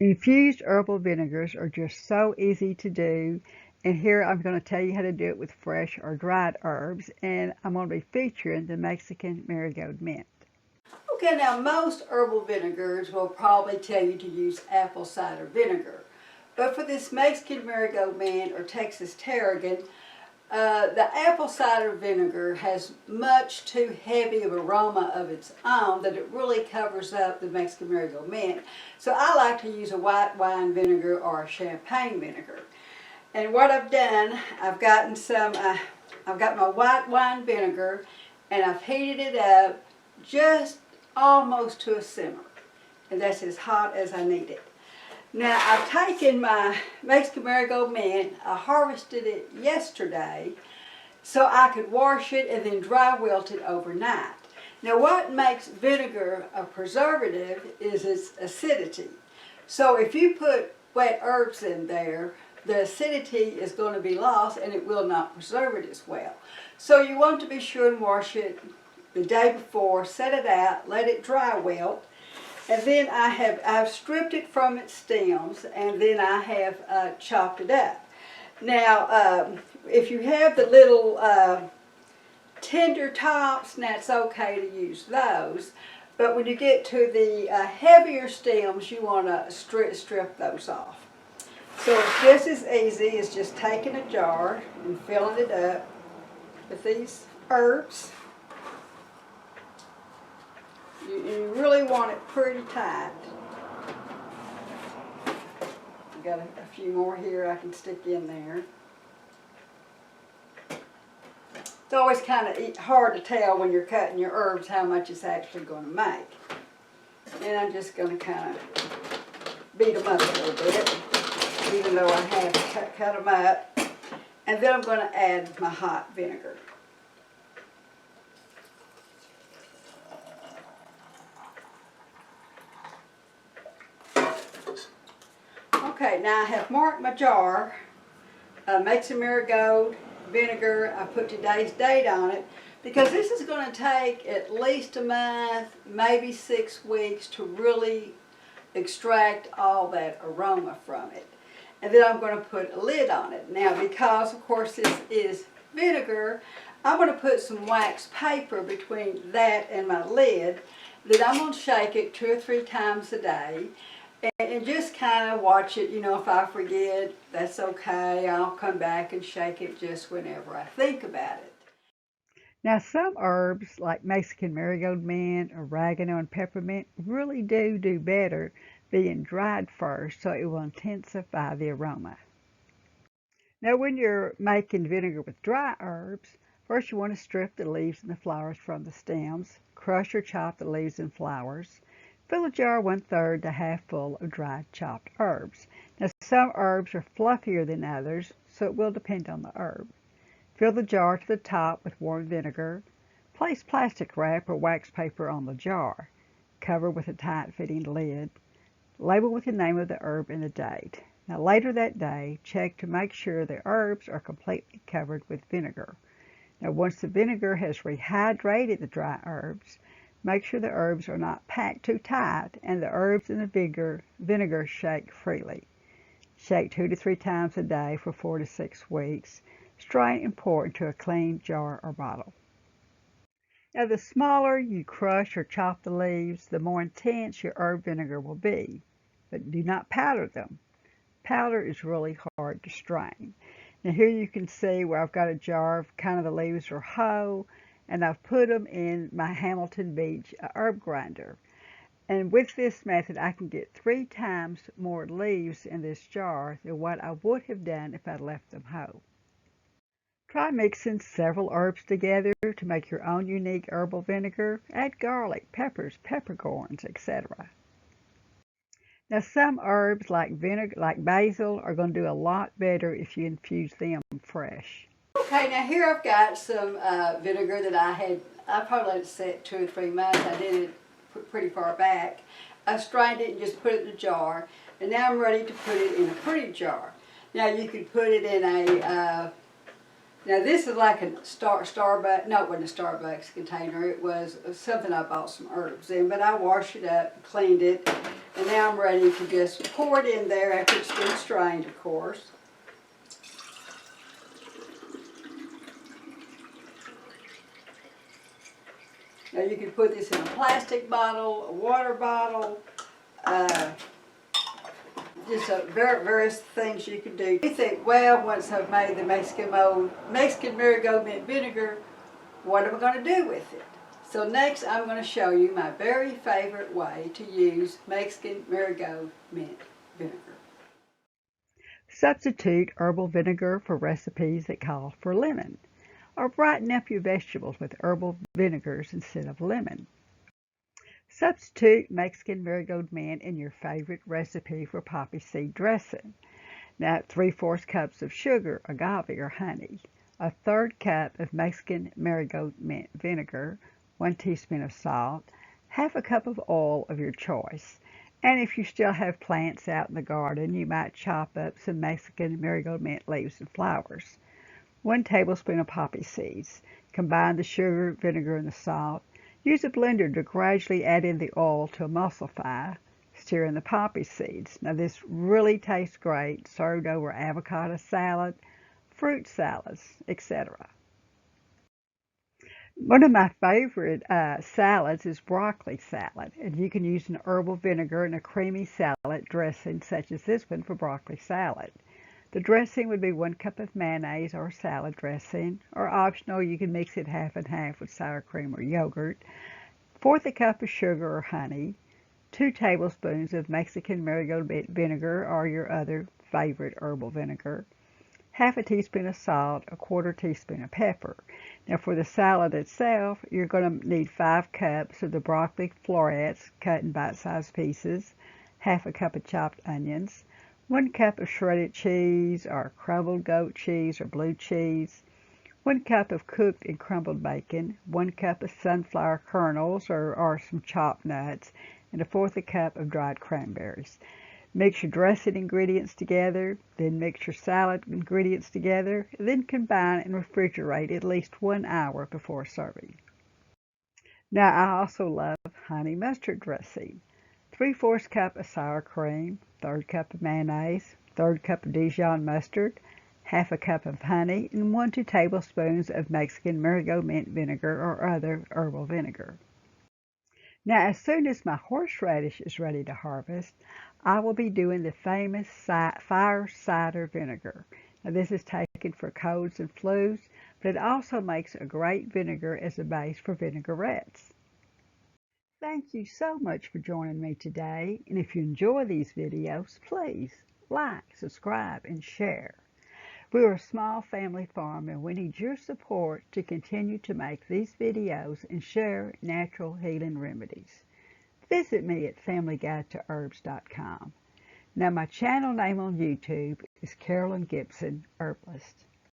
Infused herbal vinegars are just so easy to do, and here I'm going to tell you how to do it with fresh or dried herbs, and I'm going to be featuring the Mexican Marigold Mint. Okay, now most herbal vinegars will probably tell you to use apple cider vinegar. But for this Mexican Marigold Mint or Texas Tarragon, the apple cider vinegar has much too heavy of aroma of its own that it really covers up the Mexican Marigold Mint. So I like to use a white wine vinegar or a champagne vinegar. And what I've done, I've got my white wine vinegar and I've heated it up just almost to a simmer. And that's as hot as I need it. Now I've taken my Mexican Marigold Mint, I harvested it yesterday so I could wash it and then dry wilt it overnight. Now what makes vinegar a preservative is its acidity. So if you put wet herbs in there, the acidity is going to be lost and it will not preserve it as well. So you want to be sure and wash it the day before, set it out, let it dry wilt. And then I've stripped it from its stems, and then I have chopped it up. Now, if you have the little tender tops, now it's okay to use those. But when you get to the heavier stems, you want to strip those off. So it's just as easy as just taking a jar and filling it up with these herbs. You really want it pretty tight. I've got a few more here I can stick in there. It's always kind of hard to tell when you're cutting your herbs how much it's actually going to make. And I'm just going to kind of beat them up a little bit, even though I have cut them up. And then I'm going to add my hot vinegar. Okay, now I have marked my jar, Mexican Marigold vinegar. I put today's date on it because this is going to take at least a month, maybe 6 weeks to really extract all that aroma from it. And then I'm going to put a lid on it. Now because of course this is vinegar, I'm going to put some wax paper between that and my lid. Then I'm going to shake it 2 or 3 times a day. And just kind of watch it, if I forget, that's okay. I'll come back and shake it just whenever I think about it. Now some herbs like Mexican Marigold Mint, oregano, and peppermint really do better being dried first, so it will intensify the aroma. Now when you're making vinegar with dry herbs, first you want to strip the leaves and the flowers from the stems, crush or chop the leaves and flowers. Fill a jar 1/3 to half full of dried chopped herbs. Now some herbs are fluffier than others, so it will depend on the herb. Fill the jar to the top with warm vinegar. Place plastic wrap or wax paper on the jar. Cover with a tight-fitting lid. Label with the name of the herb and the date. Now later that day, check to make sure the herbs are completely covered with vinegar. Now once the vinegar has rehydrated the dry herbs, make sure the herbs are not packed too tight and the herbs and the vinegar shake freely. Shake 2 to 3 times a day for 4 to 6 weeks. Strain and pour into a clean jar or bottle. Now the smaller you crush or chop the leaves, the more intense your herb vinegar will be. But do not powder them. Powder is really hard to strain. Now here you can see where I've got a jar of kind of the leaves are whole, and I've put them in my Hamilton Beach herb grinder. And with this method, I can get 3 times more leaves in this jar than what I would have done if I'd left them whole. Try mixing several herbs together to make your own unique herbal vinegar. Add garlic, peppers, peppercorns, etc. Now some herbs like basil are going to do a lot better if you infuse them fresh. Okay, now here I've got some vinegar that I probably let it set 2 or 3 months. I did it pretty far back. I strained it and just put it in a jar. And now I'm ready to put it in a pretty jar. Now you could put it in a Now this is like a Starbucks, no, it wasn't a Starbucks container. It was something I bought some herbs in, but I washed it up, cleaned it, and now I'm ready to just pour it in there after it's been strained, of course. Now you can put this in a plastic bottle, a water bottle, just various things you can do. You think, well, once I've made the Mexican Marigold Mint Vinegar, what am I going to do with it? So next I'm going to show you my very favorite way to use Mexican Marigold Mint Vinegar. Substitute herbal vinegar for recipes that call for lemon, or brighten up your vegetables with herbal vinegars instead of lemon. Substitute Mexican Marigold Mint in your favorite recipe for poppy seed dressing. Now, 3/4 cups of sugar, agave, or honey, a 1/3 cup of Mexican Marigold Mint vinegar, 1 teaspoon of salt, 1/2 cup of oil of your choice. And if you still have plants out in the garden, you might chop up some Mexican Marigold Mint leaves and flowers. 1 tablespoon of poppy seeds. Combine the sugar, vinegar, and the salt. Use a blender to gradually add in the oil to emulsify. Stir in the poppy seeds. Now this really tastes great served over avocado salad, fruit salads, etc. One of my favorite salads is broccoli salad, and you can use an herbal vinegar and a creamy salad dressing such as this one for broccoli salad. The dressing would be 1 cup of mayonnaise or salad dressing, or optional, you can mix it half and half with sour cream or yogurt. 1/4 cup of sugar or honey, 2 tablespoons of Mexican Marigold Mint vinegar or your other favorite herbal vinegar, 1/2 teaspoon of salt, 1/4 teaspoon of pepper. Now for the salad itself, you're going to need 5 cups of the broccoli florets cut in bite-sized pieces, 1/2 cup of chopped onions, 1 cup of shredded cheese or crumbled goat cheese or blue cheese, 1 cup of cooked and crumbled bacon, 1 cup of sunflower kernels or some chopped nuts, and 1/4 cup of dried cranberries. Mix your dressing ingredients together, then mix your salad ingredients together, and then combine and refrigerate at least 1 hour before serving. Now I also love honey mustard dressing. 3/4 cup of sour cream, 1/3 cup of mayonnaise, 1/3 cup of Dijon mustard, 1/2 cup of honey, and 1-2 tablespoons of Mexican Marigold Mint vinegar or other herbal vinegar. Now, as soon as my horseradish is ready to harvest, I will be doing the famous fire cider vinegar. Now, this is taken for colds and flus, but it also makes a great vinegar as a base for vinaigrettes. Thank you so much for joining me today, and if you enjoy these videos, please like, subscribe, and share. We are a small family farm and we need your support to continue to make these videos and share natural healing remedies. Visit me at FamilyGuideToHerbs.com. Now my channel name on YouTube is Carolyn Gibson Herbalist.